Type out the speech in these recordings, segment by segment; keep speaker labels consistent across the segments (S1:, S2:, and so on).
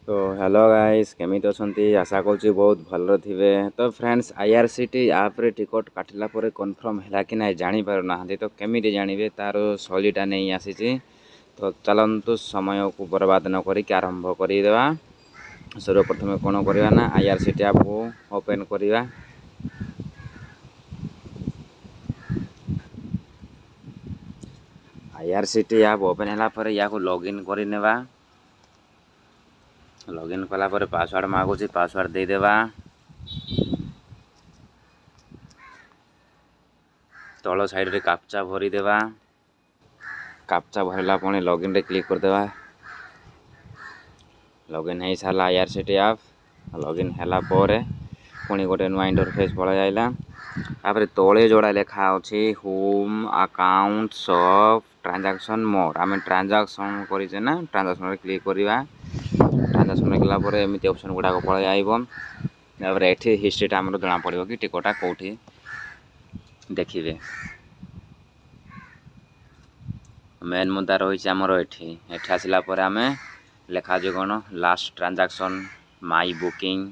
S1: तो hello guys केमिति अछंती आशा करूँ बहुत भल थे। तो फ्रेंड्स आईआरसीटी आप टिकट काटिला पर कन्फर्म है कि ना जानी पार ना तो केमिति जानवे तार शैलीटा नहीं आसी। तो चलतु समय को बर्बाद न करी आरंभ करदेवा। सर्वप्रथम कौन करवा ना आईआरसीटी आप को ओपन करवा। आईआरसीटी आप ओपन है या लॉगिन करनेवा। लॉगिन कलापर पासवर्ड मागुच पासवर्ड देदेवा। तल साइड रे कैप्चा भरीदेवा। कैप्चा भरला पुणी लॉगिन रे क्लिक करदेवा। लॉगिन हो सारा आईआरसीटी आप लॉगिन है पुणी गोटे नुआ इंटरफेस पलि आइला। तापर तले जोड़ा लिखा अच्छी होम अकाउंट शॉप ट्रांजैक्शन मोर आम ट्रांजैक्शन करें ना ट्रांजैक्शन क्लिक करवा। ट्रांजैक्शन कलापर एमती ऑप्शन गुड़ाक पलि आइब। ये हिस्ट्रीटा आम जना पड़ो कि टिकटा कौटी देखिए। मेन मुद्दा रही आमर एठी आसला आम लेखा कौन last transaction my booking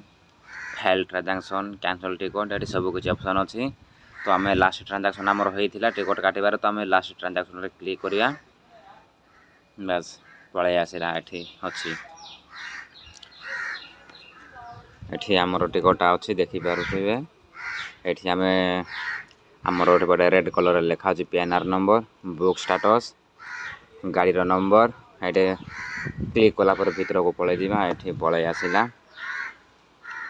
S1: fail transaction cancel ticket ये सब किसी ऑप्शन अच्छी। तो आम लास्ट ट्रांजैक्शन आमर होता टिकट काटार तो आम लास्ट ट्रांजैक्शन क्लिक करवा। बस पलि आसला अच्छी एठी आमर टिकटा अच्छी देखिपे। एठी आम आमर गोटे रेड कलर लिखा पीएनआर नंबर बुक स्टेटस गाड़ी नंबर ये क्लिक कलापर भर को पलि जावा। ये पलि आसला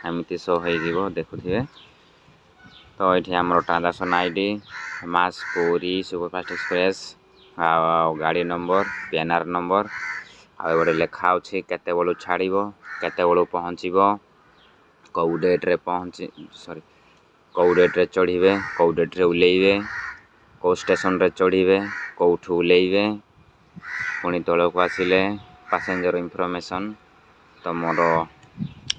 S1: एमती शो हो देखुए। तो ये आमर ट्रांजैक्शन आईडी मास पूरी सुपरफास्ट एक्सप्रेस गाड़ी नंबर पीएनआर नंबर आगे लिखा अच्छे केते बेलू छाड़ केते बेलू पहुँचब कौ डेट्रे पहुँची सॉरी कौ डेट्रे चढ़े कौ डेट्रे ओह्लैबे कौ स्टेशन रे चढ़े कौठू ओह्लैबे पुणी तलक आसिले पैसेंजर इनफॉरमेशन तो मोर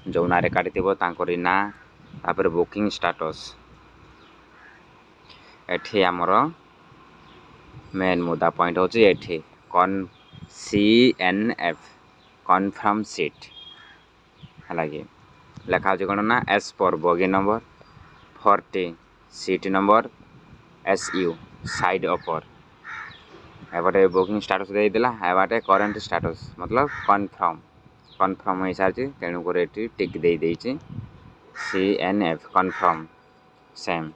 S1: जो ना काटी ना तापर बुकिंग स्टेटस एठी आमर मेन मुद्दा पॉइंट होची एठी कौन CNF कन्फर्म सीट है लिखा कौन ना एस पर bogie number 40 seat number SU side upper एबाटे बुकिंग स्टेटस देदेला एबाटे करेंट स्टेटस मतलब कन्फर्म हो सारी तेणुक टिक दे CNF कन्फर्म सेम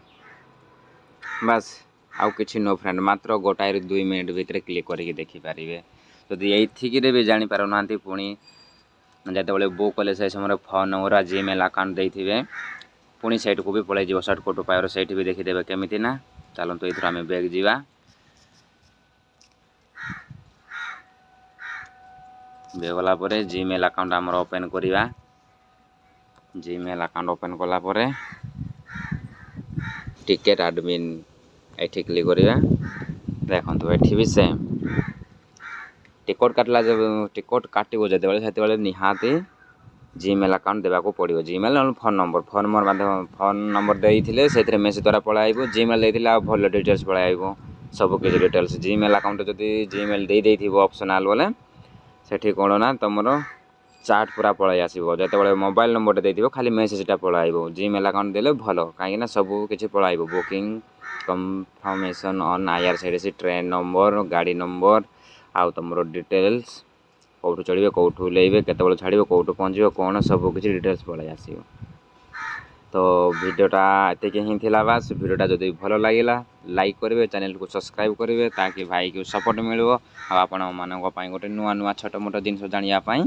S1: बस आउ कि नो फ्रेंड मात्र गोटाए 2 मिनट भितर क्लिक करके देखिपारे। जदि ये भी जानीपार ना पुणी जिते बुक कले से समय फोन नंबर जीमेल अकाउंट देते पुणी सैट को भी पलि सर्टकट उपाय से भी देखीदे केमी ना। चलते ये आम बैग जावा बैग गलापर जीमेल अकाउंट आमर ओपन करवा। जीमेल अकाउंट ओपन कलापर टिकेट एडमिन ये क्लिक करवा। देखो ये भी सेम टिकट काटला जब टिकट काटो जो निहाती जीमेल अकाउंट देवाक पड़ो जीमेल ना फोन नंबर देते से मेसेज द्वारा पलि जीमेल देते भल डिटेल्स पलि सब किसी डिटेल्स जीमेल अकाउंट जदि जीमेल दे ऑप्शनल बोले से कौन ना तुम चाट पूरा पलि आसो जो मोबाइल नंबर दे खाली मेसेजटा पलि जीमेल अकाउंट देले भल कहीं सब किसी पलि booking confirmation on IRCTC train number गाड़ी नंबर आउ तुम डिटेल्स कौटू चढ़े कौटू ओह्लैबे केते छाड़ कौटू पहुँचे कौन सब किसी डिटेल्स पलि आसो। तो वीडियोटा एतिक ही थिला। बास वीडियोटा जदि भल लगिला लाइक करेंगे चैनल को सब्सक्राइब करेंगे ताकि भाई को सपोर्ट मिले आपण मानक गोटे नुआ नुआ छोट मोट जिन जानापी।